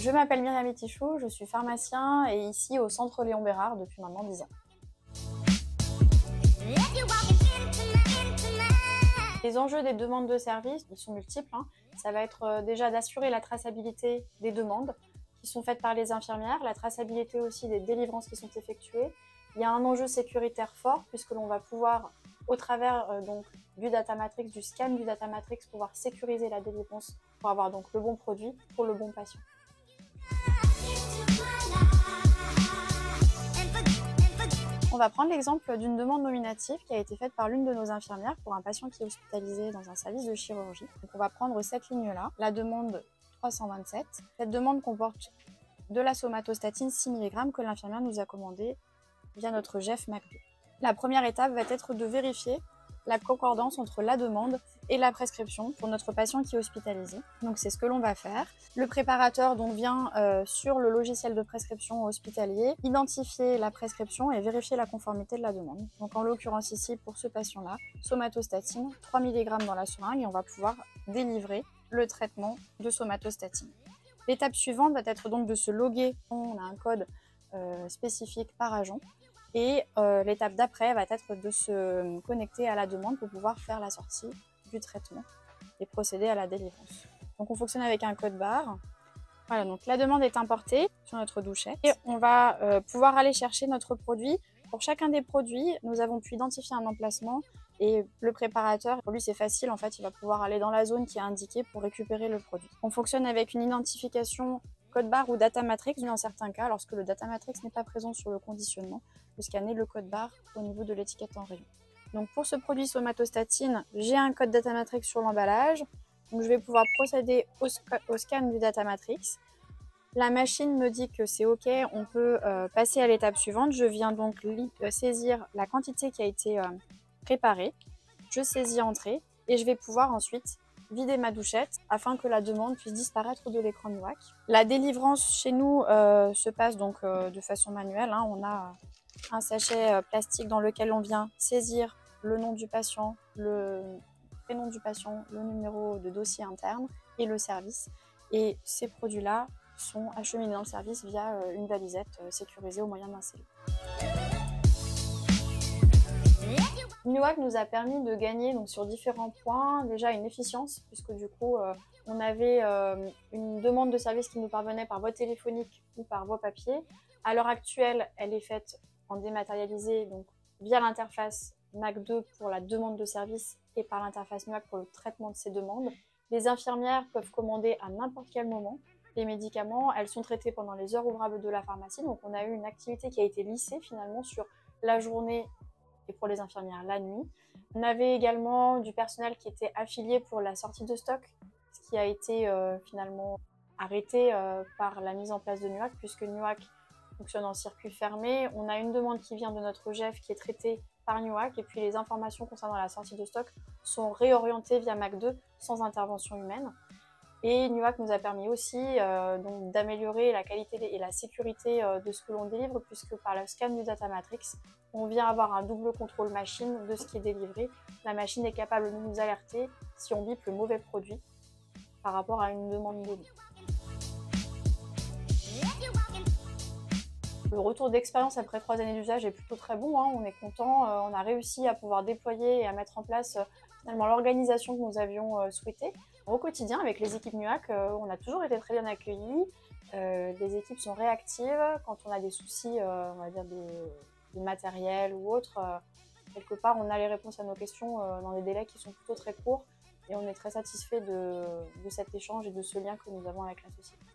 Je m'appelle Myriam Etichou, je suis pharmacien et ici au Centre Léon Bérard depuis maintenant 10 ans. Les enjeux des demandes de services, ils sont multiples. Ça va être déjà d'assurer la traçabilité des demandes qui sont faites par les infirmières, la traçabilité aussi des délivrances qui sont effectuées. Il y a un enjeu sécuritaire fort puisque l'on va pouvoir, au travers donc, du data matrix, du scan du data matrix, pouvoir sécuriser la délivrance pour avoir donc le bon produit pour le bon patient. On va prendre l'exemple d'une demande nominative qui a été faite par l'une de nos infirmières pour un patient qui est hospitalisé dans un service de chirurgie. Donc on va prendre cette ligne-là, la demande 327. Cette demande comporte de la somatostatine 6 mg que l'infirmière nous a commandée via notre GEF MAC2. La première étape va être de vérifier la concordance entre la demande et la prescription pour notre patient qui est hospitalisé. Donc c'est ce que l'on va faire. Le préparateur donc vient sur le logiciel de prescription hospitalier identifier la prescription et vérifier la conformité de la demande. Donc en l'occurrence ici pour ce patient-là, somatostatine 3 mg dans la seringue et on va pouvoir délivrer le traitement de somatostatine. L'étape suivante va être donc de se loguer. On a un code spécifique par agent. Et l'étape d'après va être de se connecter à la demande pour pouvoir faire la sortie du traitement et procéder à la délivrance. Donc on fonctionne avec un code barre. Voilà, donc la demande est importée sur notre douchette et on va pouvoir aller chercher notre produit. Pour chacun des produits, nous avons pu identifier un emplacement et le préparateur, pour lui c'est facile, en fait il va pouvoir aller dans la zone qui est indiquée pour récupérer le produit. On fonctionne avec une identification code barre ou data matrix dans certains cas, lorsque le data matrix n'est pas présent sur le conditionnement, de scanner le code barre au niveau de l'étiquette en rayon. Donc pour ce produit somatostatine, j'ai un code data matrix sur l'emballage, donc je vais pouvoir procéder au scan du data matrix. La machine me dit que c'est OK, on peut passer à l'étape suivante. Je viens donc saisir la quantité qui a été préparée, je saisis entrée et je vais pouvoir ensuite vider ma douchette afin que la demande puisse disparaître de l'écran NUAC. La délivrance chez nous se passe donc de façon manuelle. On a un sachet plastique dans lequel on vient saisir le nom du patient, le prénom du patient, le numéro de dossier interne et le service. Et ces produits-là sont acheminés dans le service via une valisette sécurisée au moyen d'un scellé. NUAC nous a permis de gagner donc, sur différents points, déjà une efficience, puisque du coup on avait une demande de service qui nous parvenait par voie téléphonique ou par voie papier. À l'heure actuelle, elle est faite en dématérialisé, donc via l'interface MAC2 pour la demande de service et par l'interface NUAC pour le traitement de ces demandes. Les infirmières peuvent commander à n'importe quel moment les médicaments, elles sont traitées pendant les heures ouvrables de la pharmacie, donc on a eu une activité qui a été lissée finalement sur la journée et pour les infirmières la nuit. On avait également du personnel qui était affilié pour la sortie de stock, ce qui a été finalement arrêté par la mise en place de NUAC, puisque NUAC fonctionne en circuit fermé. On a une demande qui vient de notre GEF qui est traitée par NUAC et puis les informations concernant la sortie de stock sont réorientées via MAC2 sans intervention humaine. Et NUAC nous a permis aussi d'améliorer la qualité et la sécurité de ce que l'on délivre, puisque par le scan du data matrix, on vient avoir un double contrôle machine de ce qui est délivré. La machine est capable de nous alerter si on bip le mauvais produit par rapport à une demande donnée. Le retour d'expérience après 3 années d'usage est plutôt très bon, on est content, on a réussi à pouvoir déployer et à mettre en place finalement l'organisation que nous avions souhaitée. Au quotidien, avec les équipes NUAC, on a toujours été très bien accueillis. Les équipes sont réactives. Quand on a des soucis, on va dire de matériel ou autre, quelque part, on a les réponses à nos questions dans des délais qui sont plutôt très courts. Et on est très satisfait de cet échange et de ce lien que nous avons avec la société.